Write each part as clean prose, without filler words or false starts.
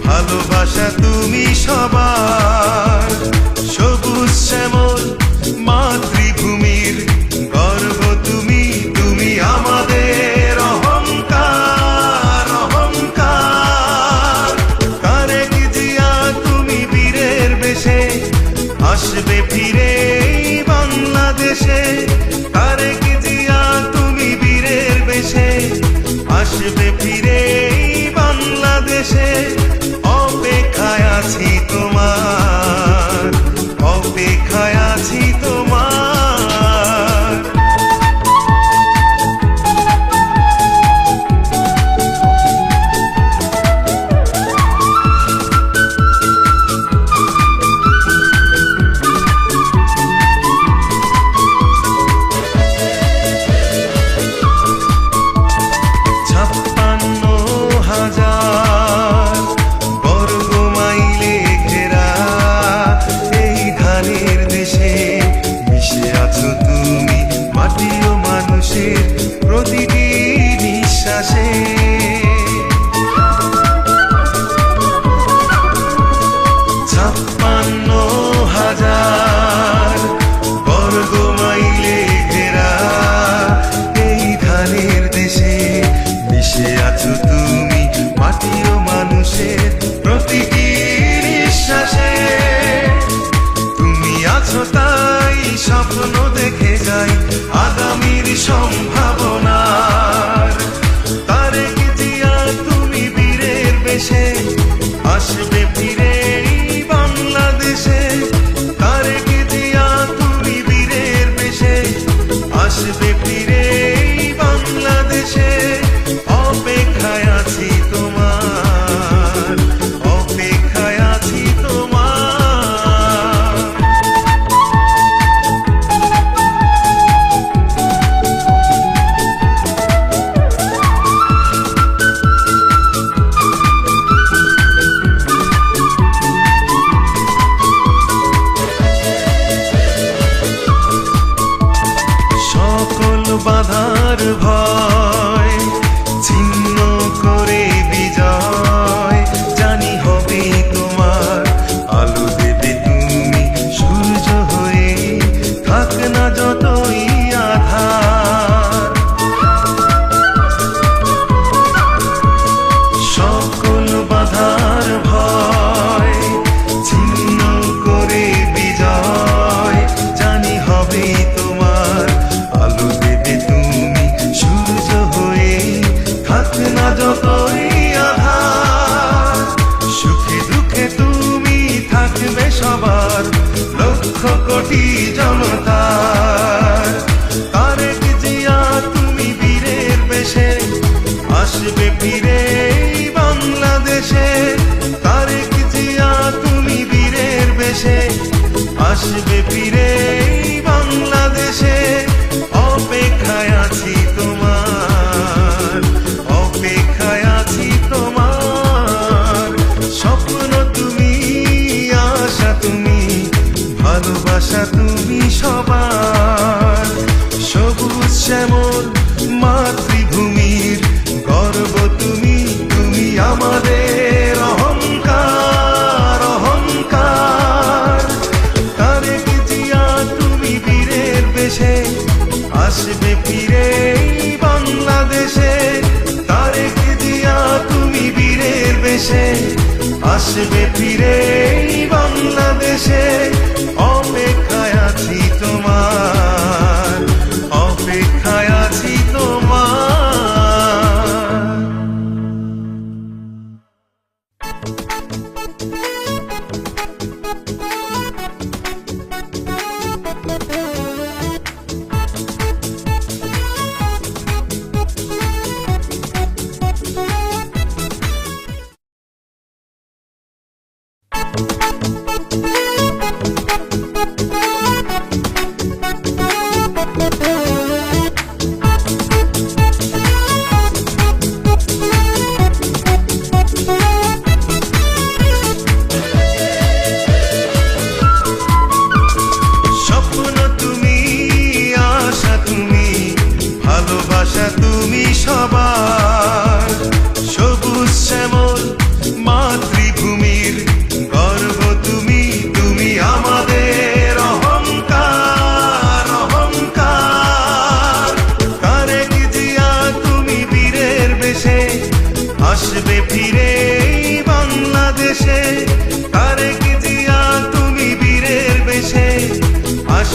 ভালোবাসা তুমি সবার, সবুজ শ্যামল মাতৃভূমির গর্ব তুমি, তুমি আমাদের অহংকার অহংকার। তারেক জিয়া তুমি বীরের বেশে আসবে ফিরে বাংলাদেশে, তারেক জিয়া তুমি বীরের বেশে আসবে ফিরে বাংলাদেশে। অপেক্ষায় আছি তোমার, অপেক্ষায় আছি তোমার। প্রতিটি নিঃশ্বাসে 56,000 বর্গ মাইলে ঘেরা এই ধানের দেশে মিশে আছো তুমি, মাটি ও মানুষের প্রতিটি নিঃশ্বাসে। তুমি আছো তাই স্বপ্ন দেখে যাই আগামীর সম্ভাবনার। তারেক জিয়া তুমি বীরের বেশে আসবে ফিরে বাংলাদেশে, তারেক জিয়া তুমি বীরের বেশে আসবে ফিরে বাংলাদেশে। অপেক্ষায় আছি তোমার, অপেক্ষায় আছি তোমার। বাধার ভয় ছিন্ন করে বিজয় জানি হবে তোমার। আলো দেবে তুমি সূর্য হয়ে, থাক না যতই আধার। সকল বাধার ভয় ছিন্ন করে বিজয় জানি হবে তোমার। আলো দেবে তুমি সূর্য হয়ে, থাক না যতই আধার। সুখে দুঃখে তুমি থাকবে সবার, লক্ষ কোটি জনতার। তারেক জিয়া তুমি বীরের বেশে আসবে ফিরে বাংলাদেশে, তারেক জিয়া তুমি বীরের বেশে আসবে ফিরে বাংলাদেশে। অপেক্ষায় আছি তোমার, অপেক্ষায় আছি তোমার। স্বপ্ন তুমি, আশা তুমি, ভালোবাসা তুমি সবার, সবুজ শ্যামল মাতৃভূমির গর্ব তুমি, তুমি আমাদের অহংকার অহংকার। তারেক জিয়া তুমি বীরের বেশে আসবে ফিরে বাংলাদেশে, তারেক জিয়া তুমি বীরের বেশে আসবে ফিরে বাংলাদেশে। অপেক্ষায় আছি তোমার, অপেক্ষায় আছি তোমার।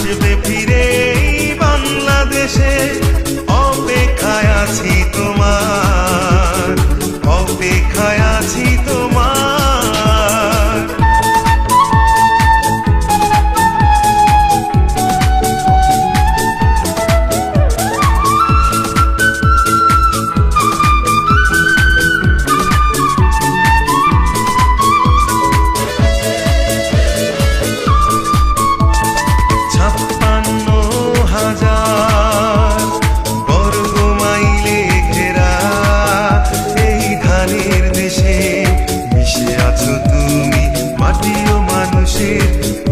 আসবে ফিরে বাংলাদেশে, অপেক্ষায় আছি তোমার, অপেক্ষায় আছি তোমার।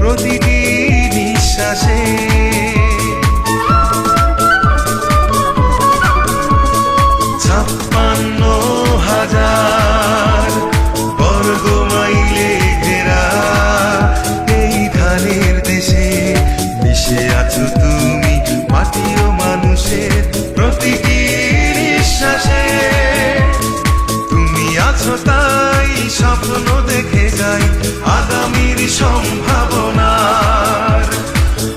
প্রতিটি নিঃশ্বাসে 56,000 বর্গ মাইলে ঘেরা এই ধানের দেশে মিশে আছো তুমি মাটি ও মানুষের প্রতিটি নিঃশ্বাসে। তুমি আছো তাই স্বপ্ন দেখে যাই আগামীর সম্ভাবনার।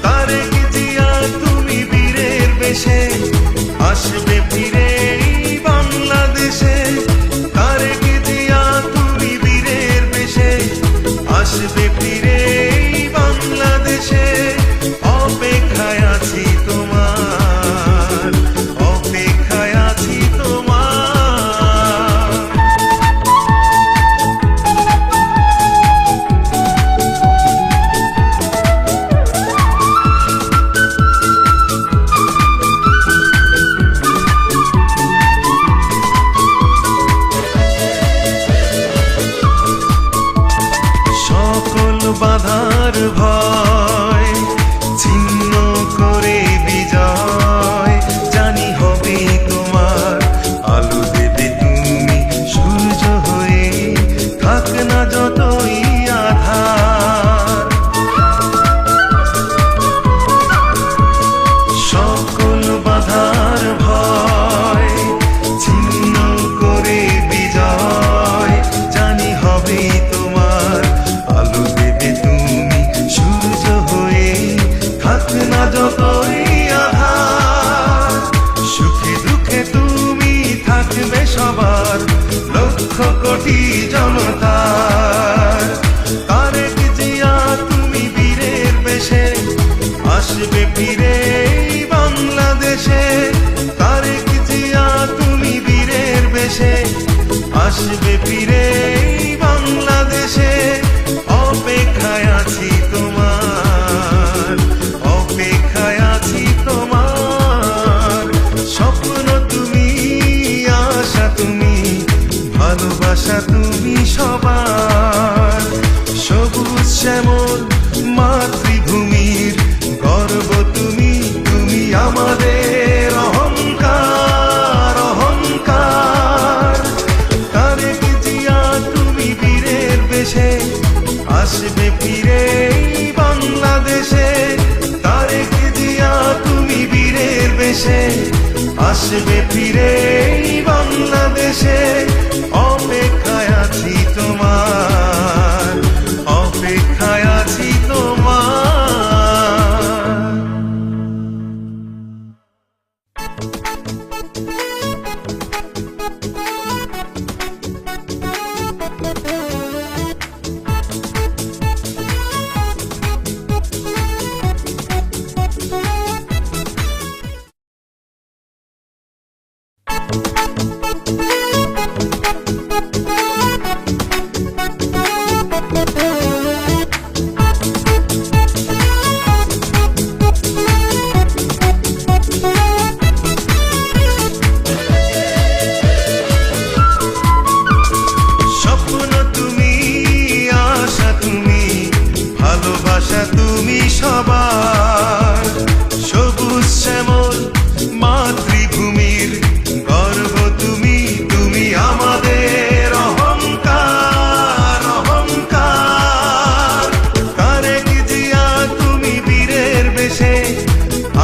তারেক জিয়া তুমি বীরের বেশে আসবে ফিরে বাংলাদেশে, তারেক জিয়া তুমি বীরের বেশে আসবে ফিরে বাংলাদেশে, অপেক্ষায় আছি তোমার, অপেক্ষায় আছি তোমার। বাধার ভয় ছিন্ন করে বিজয় জানি হবে তোমার। আলো দেবে তুমি সূর্য হয়ে, থাক না যতই আধার। সকল বাধার ভয় ছিন্ন করে বিজয় জানি হবে তোমার। আলো দেবে তুমি সূর্য হয়ে, থাক না যতই আধার। সুখে দুঃখে তুমি থাকবে সবার লক্ষ কোটি জনতার। তারেক জিয়া তুমি বীরের বেশে আসবে ফিরে বাংলাদেশে, তারেক জিয়া তুমি বীরের বেশে আসবে ফিরে বাংলাদেশে, অপেক্ষায় আছি তোমার, অপেক্ষায় আছি তোমার। স্বপ্ন তুমি, আশা তুমি, ভালোবাসা তুমি সবার। সবুজ শ্যামল মাতৃভূমির গর্ব তুমি, তুমি আমাদের অহংকার, অহংকার। তারেক জিয়া তুমি বীরের বেশে আসবে ফিরে বাংলাদেশে, তারেক জিয়া তুমি বীরের বেশে আসবে ফিরে বাংলাদেশে, অপেক্ষায় আছি তোমার, অপেক্ষায় আছি তোমার।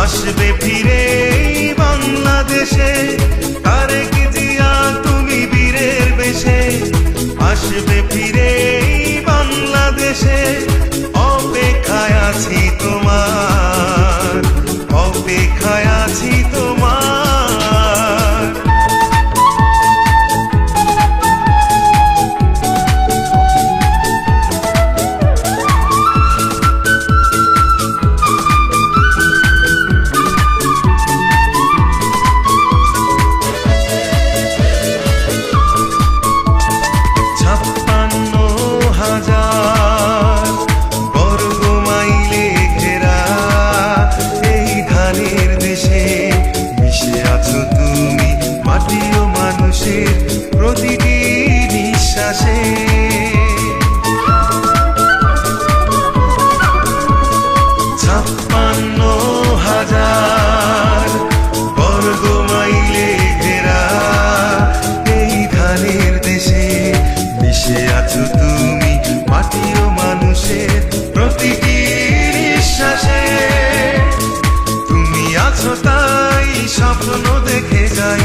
আসবে ফিরে বাংলাদেশে, তারেক জিয়া তুমি বীরের বেশে আসবে ফিরে বাংলাদেশে, অপেক্ষায় আছি তোমার। অপেক্ষায় আছি তোমার। প্রতিটি নিঃশ্বাসে 56,000 বর্গ মাইলে ঘেরা এই ধানের দেশে মিশে আছো তুমি মাটি ও মানুষের প্রতিটি নিঃশ্বাসে। তুমি আছো তাই স্বপ্ন দেখে যাই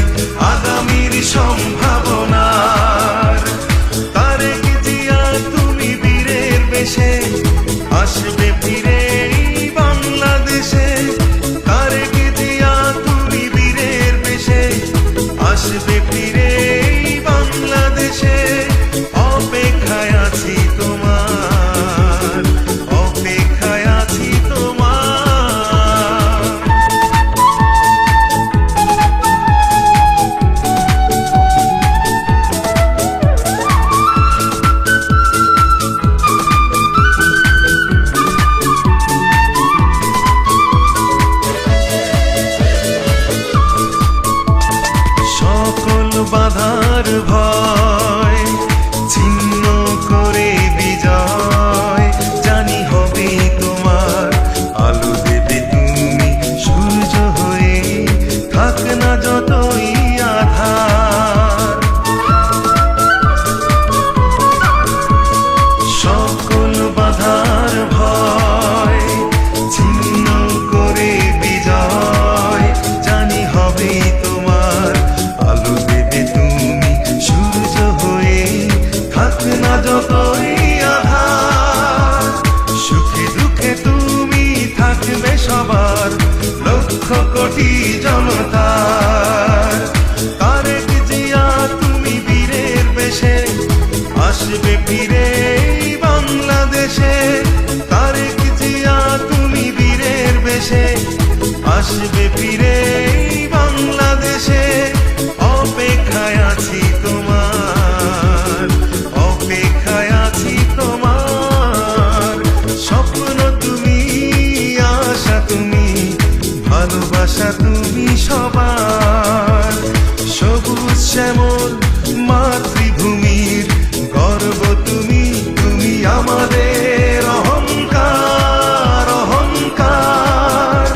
আগামীর সম্ভাবনার। তারেক জিয়া তুমি বীরের বেশে আসবে ফিরে বাংলাদেশে। তারেক জিয়া তুমি বীরের বেশে আসবে ফিরে বাংলাদেশে। অপেক্ষায় আছি তোমার, অপেক্ষায় আছি তোমার। বাধার ভয় ছিন্ন করে বিজয় জানি হবে তোমার। আলো দেবে তুমি সূর্য হয়ে থাক না যতই আধার। সকল বাধার ভয় ছিন্ন করে বিজয় জানি হবে তোমার। আলো না যতই আধার সুখে দুঃখে তুমি থাকবে সবার লক্ষ কোটি জনতার। তারেক জিয়া তুমি বীরের বেশে আসবে ফিরে বাংলাদেশে। তারেক জিয়া তুমি বীরের বেশে আসবে ফিরে বাংলাদেশে। অপেক্ষায় আছি তোমার, অপেক্ষায় আছি তোমার। স্বপ্ন তুমি, আশা তুমি, ভালোবাসা তুমি সবার। সবুজ শ্যামল মাতৃভূমির গর্ব তুমি, তুমি আমাদের অহংকার, অহংকার।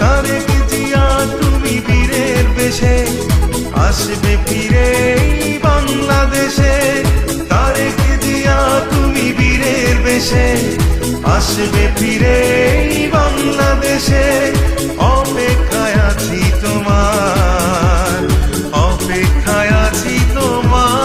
তারেক জিয়া তুমি বীরের বেশে আসবে ফিরে বাংলাদেশে। তারেক জিয়া তুমি বীরের বেশে আসবে ফিরে বাংলাদেশে। অপেক্ষায় আছি তোমার, অপেক্ষায় আছি তোমার।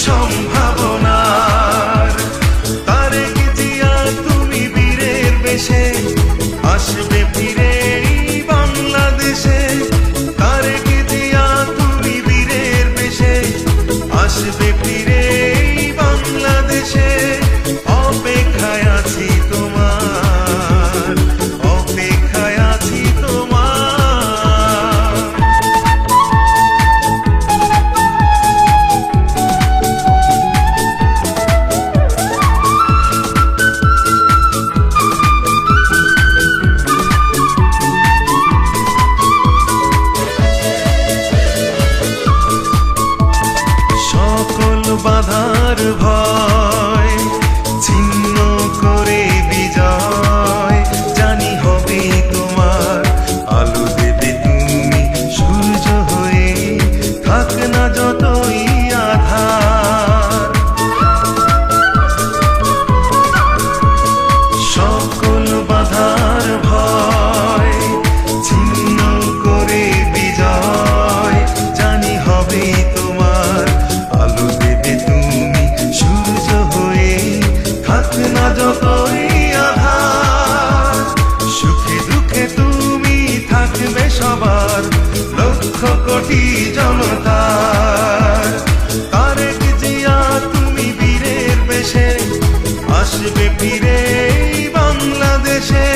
সম্ভাবনার। তারেক জিয়া তুমি বীরের বেশে আসবে ফিরে বাংলাদেশে। তারেক জিয়া তুমি বীরের বেশে আসবে ফিরে বাংলাদেশে। অপেক্ষায় আছি তোমার, অপেক্ষায় আছি তোমার। সকল বাধার ভয় ছিন্ন করে বিজয় জানি হবে তোমার। আলো দেবে তুমি সূর্য হয়ে, থাক না যতই আধার। সকল বাধার ভয় ছিন্ন করে বিজয় জানি হবে তোমার। আলো দেবে তুমি সূর্য হয়ে, থাক না যতই আধার। সুখে দুঃখে তুমি থাকবে সবার, লক্ষ কোটি জনতার। তারেক জিয়া তুমি বীরের বেশে আসবে ফিরে বাংলাদেশে।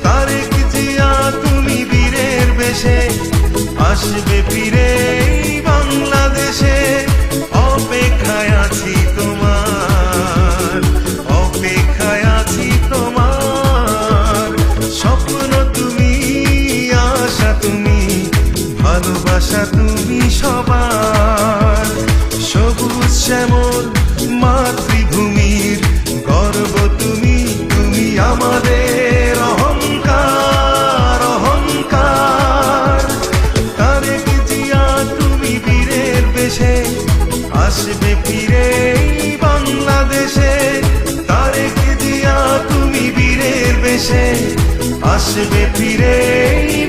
তারেক জিয়া তুমি বীরের বেশে আসবে ফিরে বাংলাদেশে। অপেক্ষায় আছি তোমার, অপেক্ষায় আছি তোমার। স্বপ্ন তুমি, আশা তুমি, ভালোবাসা তুমি সবার। সবুজ শ্যামল মাতৃভূমির গর্ব তুমি, তুমি আমাদের অহংকার, অহংকার। তারেক জিয়া তুমি বীরের বেশে আসবে ফিরে বাংলাদেশে। তারেক জিয়া তুমি বীরের বেশে আসবে ফিরে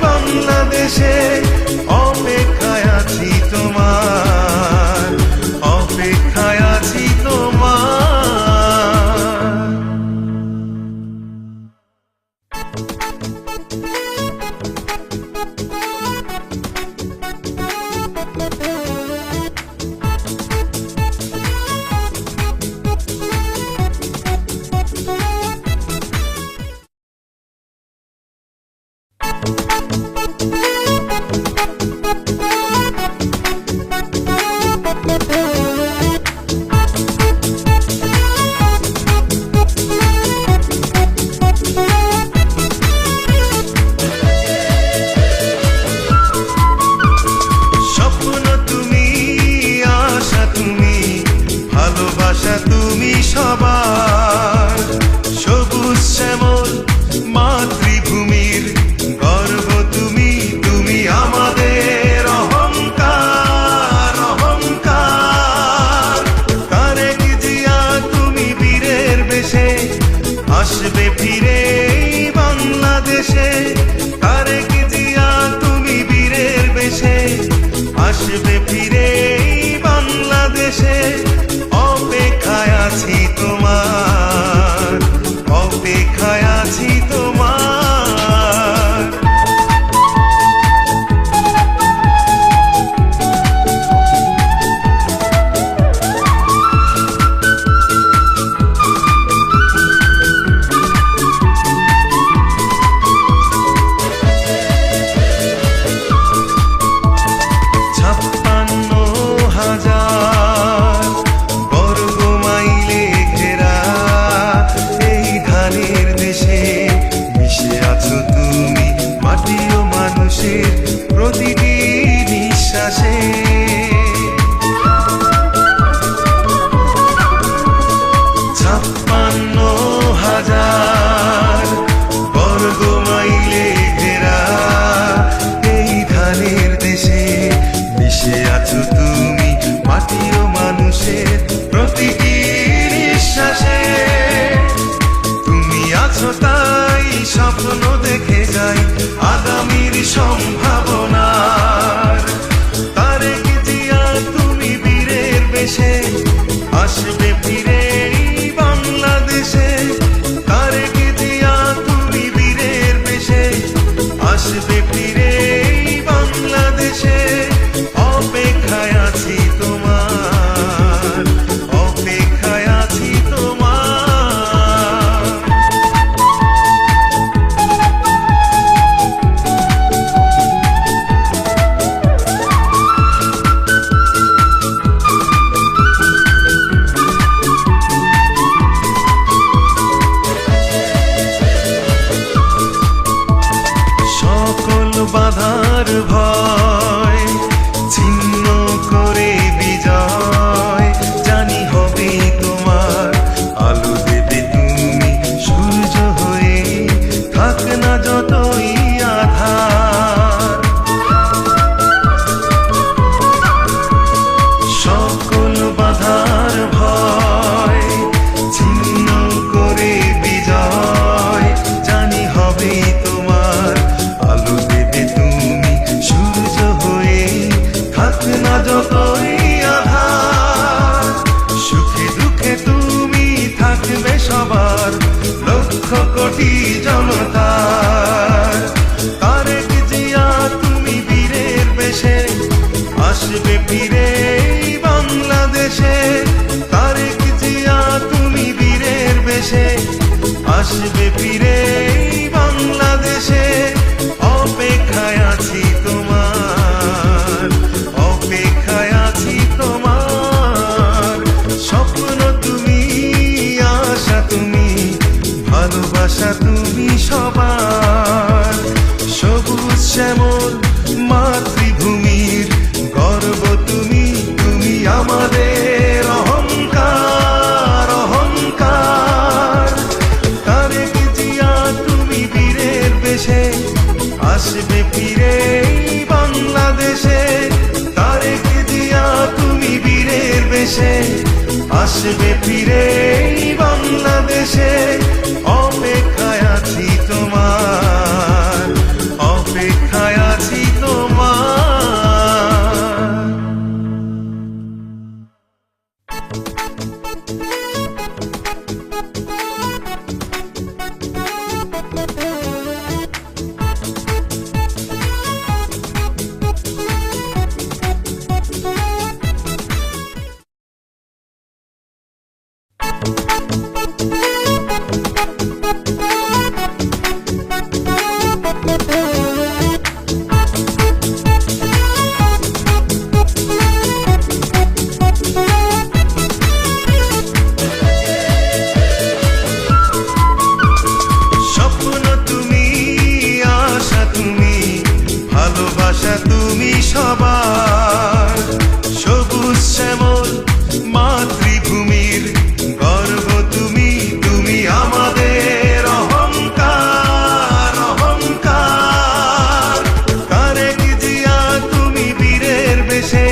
বাংলাদেশে। অপেক্ষায় আছি তোমার, অপেক্ষায় আছি তোমার। স্বপ্ন তুমি, আশা তুমি, ভালোবাসা তুমি সবার। সবুজ শ্যামল মাতৃভূমির গর্ব তুমি, তুমি আমাদের অহংকার, অহংকার। তারেক জিয়া তুমি বীরের বেশে আসবে ফিরে বাংলাদেশে। তারেক জিয়া তুমি বীরের বেশে আসবে ফিরে বাংলাদেশে। অপেক্ষায় আছি তোমার, অপেক্ষায় আছি তোমার। প্রতিটি নিঃশ্বাসে। 56,000 বর্গ মাইলে ঘেরা এই ধানের দেশে মিশে আছো তুমি মাটি ও মানুষের প্রতিটি নিঃশ্বাসে। তুমি আছো তাই স্বপ্ন দেখে যাই আগামীর সম্ভাবনার। তারেক জিয়া তুমি বীরের বেশে ফিরে এই বাংলাদেশে, তারেক জিয়া তুমি বীরের বেশে আসবে ফিরে এই বাংলাদেশে। অপেক্ষায় আছি তোমার, অপেক্ষায় আছি তোমার। সকল বাধার ভয় ছিন্ন করে বিজয় জানি হবে তোমার। আলো দেবে তুমি সূর্য হয়ে, থাক না যতই আধার। সকল বাধার ভয় ছিন্ন করে বিজয় জানি হবে তোমার। আলো দেবে তুমি সূর্য হয়ে, থাক না যতই আধার। সুখে দুঃখে তুমি থাকবে সবার, লক্ষ কোটি জনতার। তারেক জিয়া তুমি বীরের বেশে আসবে ফিরে এই বাংলাদেশে। তারেক জিয়া তুমি বীরের বেশে আসবে ফিরে এই বাংলাদেশে। অপেক্ষায় আছি তোমার, অপেক্ষায় আছি তোমার। স্বপ্ন তুমি, আশা তুমি, ভালোবাসা তুমি সবার। সবুজ শ্যামল মাতৃভূমির গর্ব তুমি, তুমি আমাদের অহংকার, অহংকার। তারেক জিয়া তুমি বীরের বেশে আসবে ফিরে এই বাংলাদেশে। তারেক জিয়া তুমি বীরের বেশে আসবে ফিরে এই বাংলাদেশে। অপেক্ষায় আছি তোমার, অপেক্ষায় আছি তোমার। স্বপ্ন তুমি, আশা তুমি, ভালোবাসা তুমি সবার। সবুজ শ্যামল মাতৃভূমির গর্ব তুমি, তুমি আমাদের অহংকার, অহংকার। তারেক জিয়া তুমি বীরের বেশে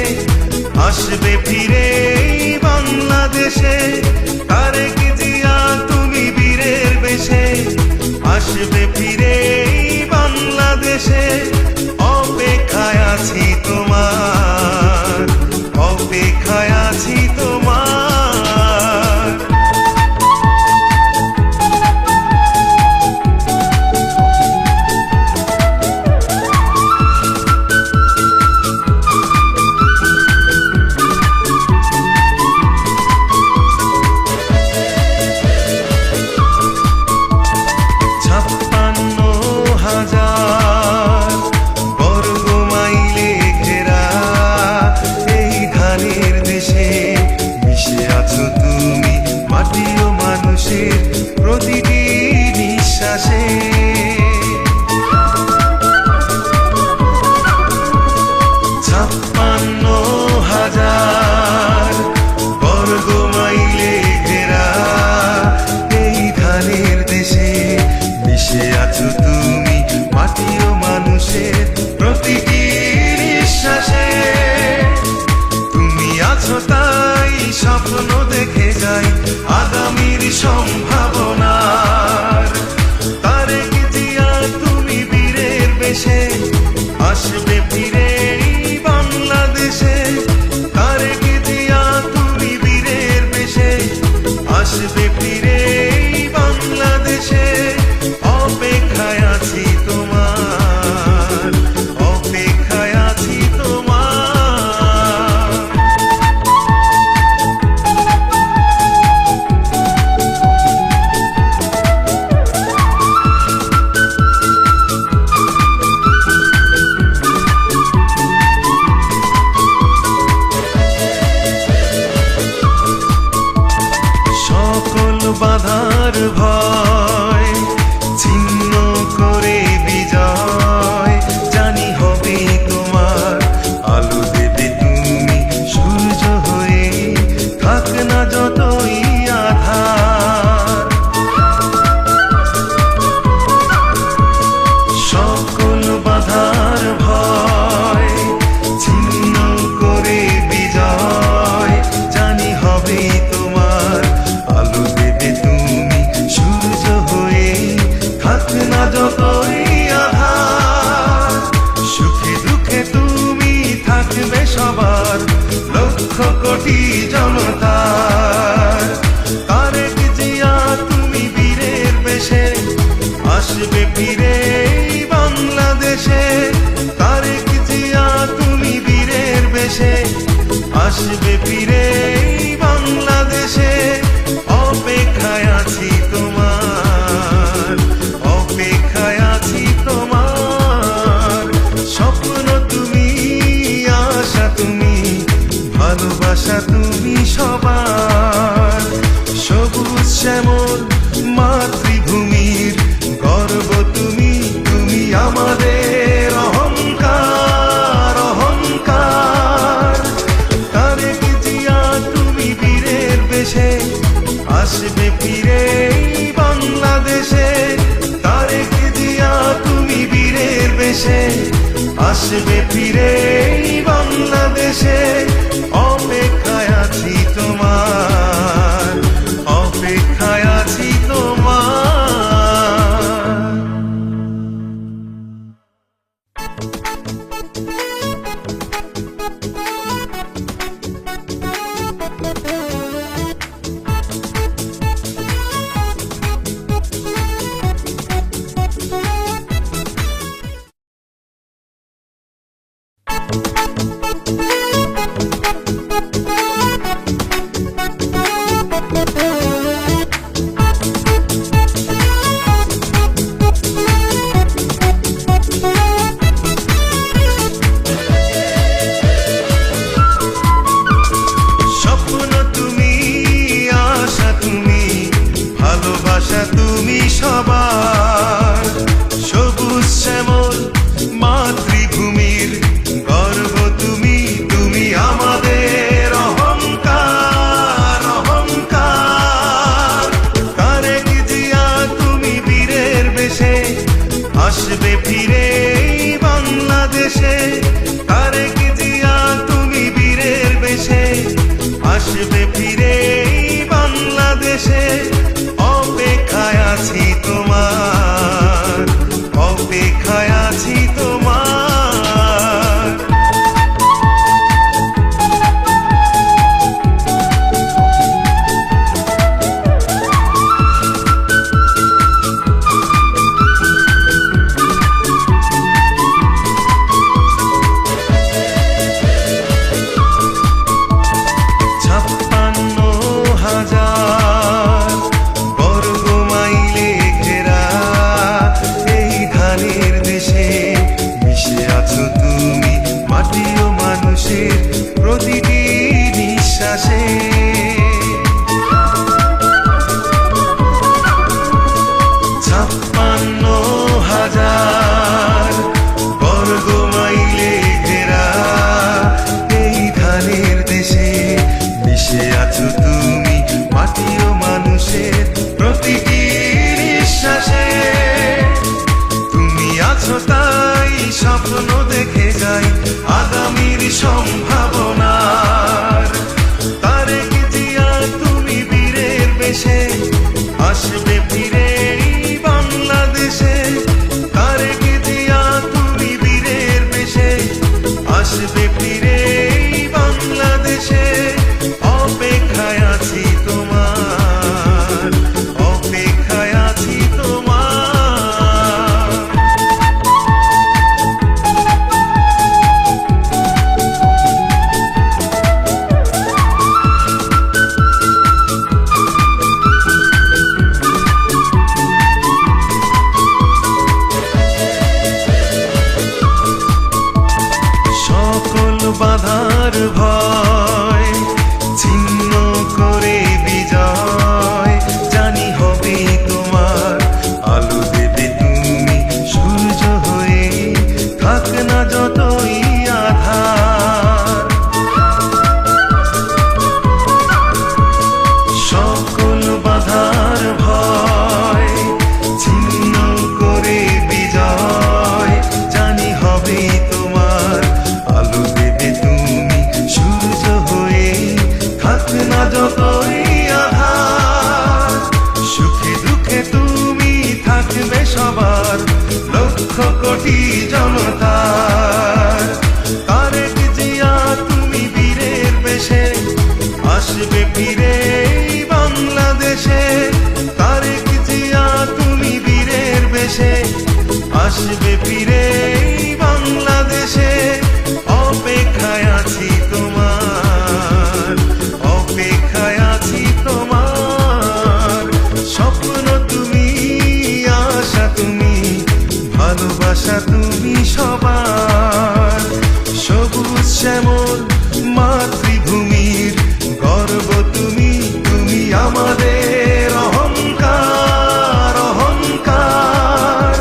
আসবে ফিরে এই বাংলাদেশে। তারেক জিয়া তুমি বীরের বেশে আসবে ফিরে এই বাংলাদেশে। অপেক্ষায় আছি তোমার, অপেক্ষায় আছি তোমার। প্রতিটি নিঃশ্বাসে 56,000 বর্গ মাইলে ঘেরা এই ধানের দেশে মিশে আছো তুমি মাটি ও মানুষের প্রতিটি নিঃশ্বাসে। তুমি আছো তাই স্বপ্ন দেখে যাই আগামীর সম্ভাবনার। তারেক জিয়া তুমি বীরের বেশে আসবে ফিরে এই বাংলাদেশে। তারেক জিয়া তুমি বীরের বেশে আসবে ফিরে এই বাংলাদেশে, অপেক্ষায় আছি তোমার, অপেক্ষায় আছি তোমার। সকল বাধার ভয় ছিন্ন করে বিজয় জানি হবে তোমার, আলো দেবে তুমি সূর্য হয়ে, থাক না যতই আধার। সকল বাধার ভয় ছিন্ন করে বিজয় জানি হবে তোমার, আলো দেবে তুমি সূর্য হয়ে, থাক না যতই আধার। সুখে দুঃখে তুমি থাকবে সবার, লক্ষ কোটি জনতার। তারেক জিয়া তুমি বীরের বেশে, আসবে ফিরে এই বাংলাদেশে। তারেক জিয়া তুমি বীরের বেশে, আসবে ফিরে এই বাংলাদেশে, অপেক্ষায় আছি তোমার, অপেক্ষায় আছি তোমার। স্বপ্ন তুমি, আশা তুমি, ভালোবাসা তুমি সবার। সবুজ শ্যামল মাতৃভূমির গর্ব তুমি, তুমি আমাদের অহংকার, অহংকার। তারেক জিয়া তুমি বীরের বেশে, আসবে ফিরে এই বাংলাদেশে। তারেক জিয়া তুমি বীরের বেশে, আসবে ফিরে এই বাংলাদেশে, অপেক্ষায় আছি তোমার, অপেক্ষায় আছি তোমার। স্বপ্ন তুমি, আশা তুমি, ভালোবাসা তুমি সবার। সবুজ শ্যামল মাতৃভূমির গর্ব তুমি, তুমি আমাদের অহংকার, অহংকার। তারেক জিয়া তুমি বীরের বেশে, আসবে ফিরে এই বাংলাদেশে। তারেক জিয়া তুমি বীরের বেশে, আসবে ফিরে এই বাংলাদেশে, অপেক্ষায় আছি তোমার, অপেক্ষায় আছি তোমার। প্রতিটি নিঃশ্বাসে 56,000 বর্গ মাইলে ঘেরা এই ধানের দেশে মিশে আছো তুমি, মাটি ও মানুষের প্রতিটি নিঃশ্বাসে। তুমি আছো তাই স্বপ্ন দেখে যাই আগামীর সম্ভাবনার। তারেক জিয়া তুমি বীরের বেশে, আসবে ফিরে এই বাংলাদেশে। তারেক জিয়া তুমি বীরের বেশে, আসবে ফিরে এই বাংলাদেশে। অপেক্ষায় আছি তোমার, কোটি জনতার। তারেক জিয়া তুমি বীরের বেশে আসবে ফিরে বাংলাদেশে। তারেক জিয়া তুমি বীরের বেশে আসবে ফিরে বাংলাদেশে। অপেক্ষায় আছি তোমার, অপেক্ষায় আছি তোমার। স্বপ্ন তুমি, আশা তুমি, ভালোবাসা তুমি সবার। সবুজ শ্যামল মাতৃভূমির গর্ব তুমি, তুমি আমাদের অহংকার, অহংকার।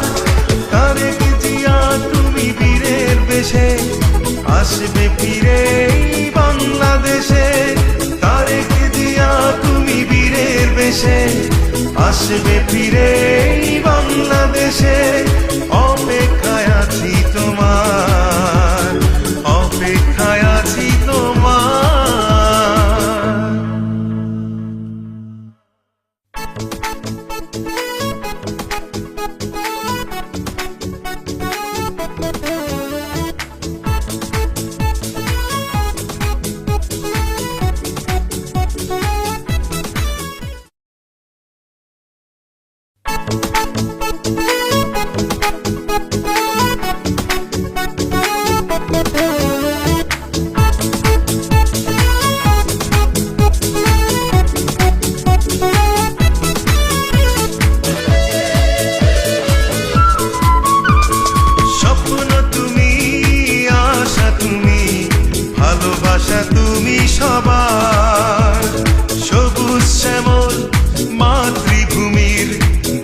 তারেক জিয়া তুমি বীরের বেশে আসবে ফিরে বাংলাদেশে। তারেক জিয়া তুমি বীরের বেশে আসবে ফিরে বাংলাদেশে। অপেক্ষায় আছি তোমার, অপেক্ষায় আছি তোমার। ভালোবাসা তুমি সবার। সবুজ শ্যামল মাতৃভূমির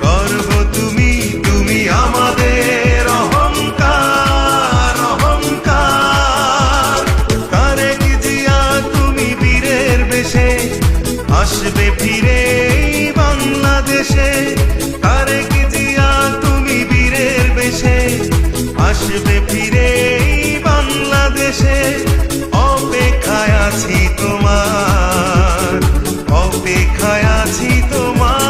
গর্ব তুমি, তুমি আমাদের অহংকার, অহংকার। তারেক জিয়া তুমি বীরের বেশে আসবে ফিরে বাংলাদেশে। তারেক জিয়া তুমি বীরের বেশে আসবে ফিরে বাংলাদেশে। অপেক্ষায় আছি তোমার, অপেক্ষায় আছি তোমার।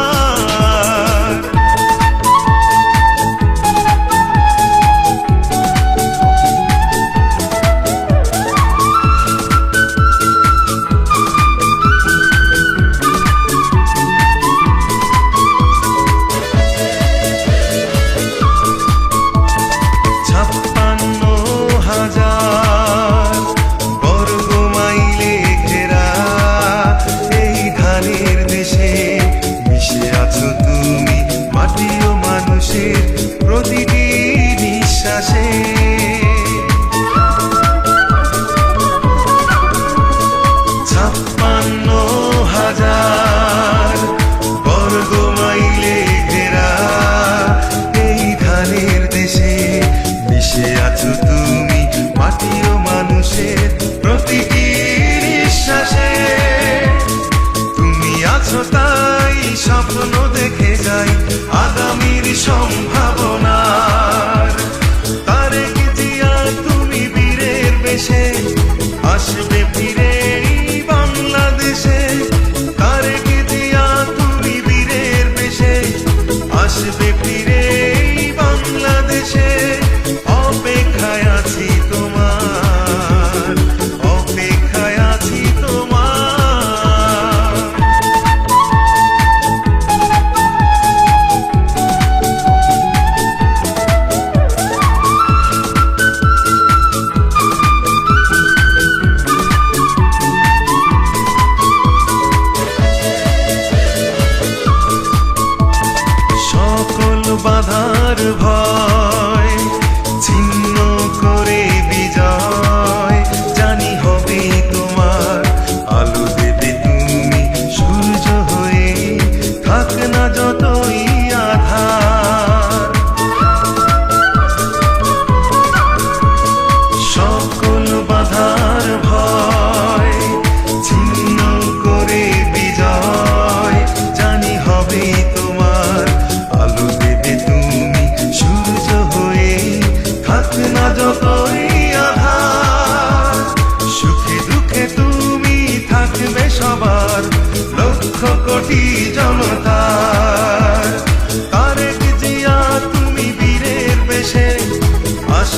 প্রতিটি নিঃশ্বাসে 56,000 বর্গ মাইলে ঘেরা এই ধানের দেশে মিশে আছো তুমি মাটি ও মানুষের প্রতিটি নিঃশ্বাসে। তুমি আছো তাই স্বপ্ন দেখে যাই আগামীর সম্ভাবনার। তারেক জিয়া তুমি বীরের বেশে আসবে ফিরে বাংলাদেশে। তারেক জিয়া তুমি বীরের বেশে আসবে ফিরে বাংলাদেশে। অপেক্ষায় আছি তোমার, অপেক্ষায় আছি তোমার। বাধার ভয় ছিন্ন করে বিজয় জানি হবে তোমার। আলো দেবে তুমি সূর্য হয়ে থাক না যতই আধার। সকল বাধার ভয় ছিন্ন করে বিজয় জানি হবে তোমার। আলো সূর্য হয়ে থাক না যতই আধার। সুখে দুঃখে তুমি থাকবে সবার লক্ষ কোটি জনতার। তারেক জিয়া তুমি বীরের বেশে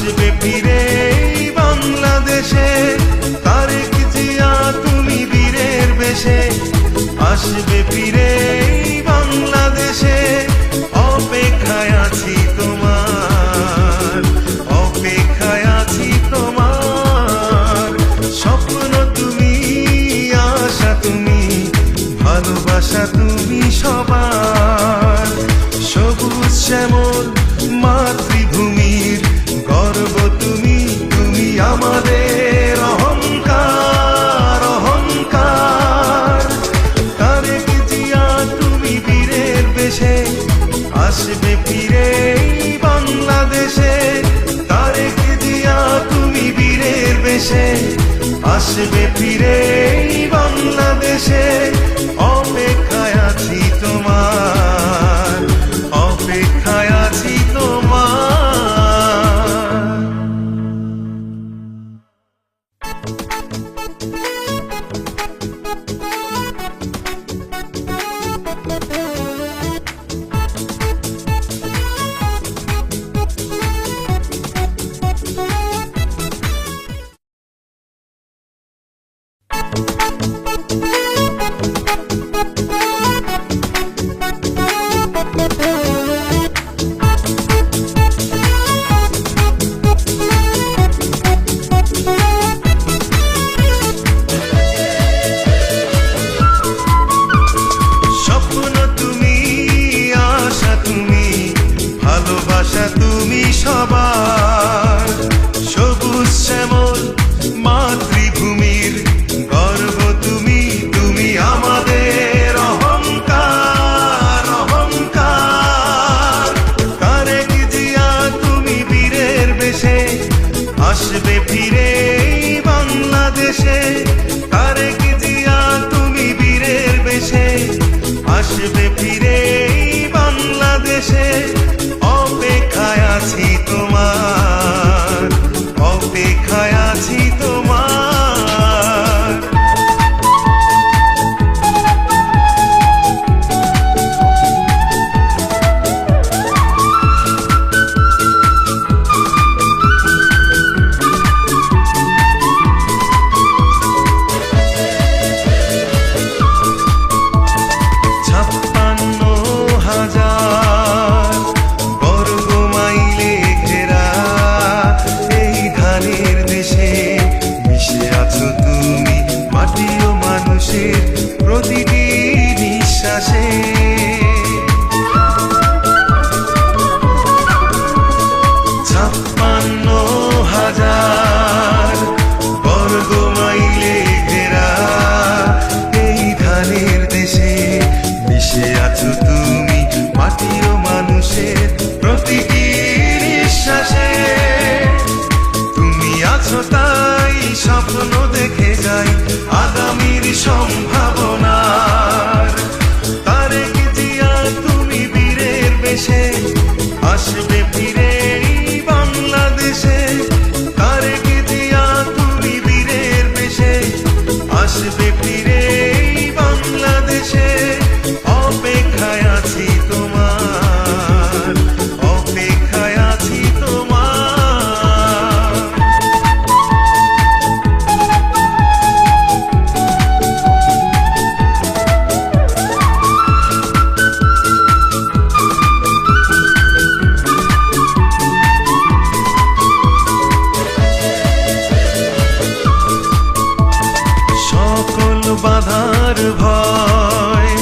আসবে ফিরে বাংলাদেশে, তারেক জিয়া তুমি বীরের বেশে। আসবে ফিরে বাংলাদেশে, অপেক্ষায় আছি তোমার, অপেক্ষায় আছি তোমার। স্বপ্ন তুমি, আশা তুমি, ভালোবাসা তুমি সবার। সবুজ শ্যামল মাতৃভূমির গর্ব তুমি, তুমি আমাদের অহংকার, অহংকার। তারেক জিয়া তুমি বীরের বেশে, আসবে ফিরে বাংলাদেশে। তারেক জিয়া তুমি বীরের বেশে, আসবে ফিরে বাংলাদেশে। অপেক্ষায় আছি তোমার, অপেক্ষায় আছি তোমার। ভালোবাসা তুমি সবার। সবুজ শ্যামল মাতৃভূমির গর্ব তুমি, তুমি আমাদের অহংকার, অহংকার। তারেক জিয়া তুমি বীরের বেশে, আসবে ফিরে বাংলাদেশে। তারেক জিয়া তুমি বীরের বেশে, আসবে ফিরে বাংলাদেশে। অপেক্ষায় আছি তোমার, অপেক্ষায় আছি তোমার। প্রতিটি নিঃশ্বাসে 56,000 বর্গ মাইলে ঘেরা এই ধানের দেশে মিশে আছো তুমি, মাটি ও মানুষের প্রতিটি নিঃশ্বাসে। তুমি আছো তাই স্বপ্ন দেখে যাই আগামীর সম্ভাবনার। তারেক জিয়া তুমি বীরের বেশে, আসবে ফিরে বাংলাদেশে। তারেক জিয়া তুমি বীরের বেশে, আসবে ফিরে বাংলাদেশে। অপেক্ষায় আছি তোমার, অপেক্ষায় আছি তোমার। বাধার ভয়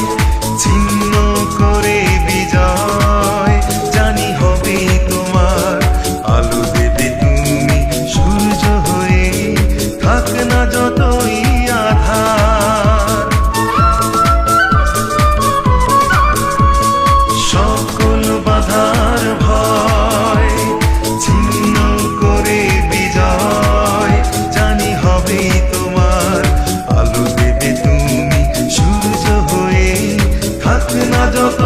ছিন্ন করে বিজয় জানি হবে তোমার। আলো দেবে তুমি সূর্য হয়ে, থাক না যতই আধার। সকল বাধার ভয় ছিন্ন করে বিজয় জানি হবে তোমার। আলো দেবে তুমি সূর্য হয়ে, থাক না যত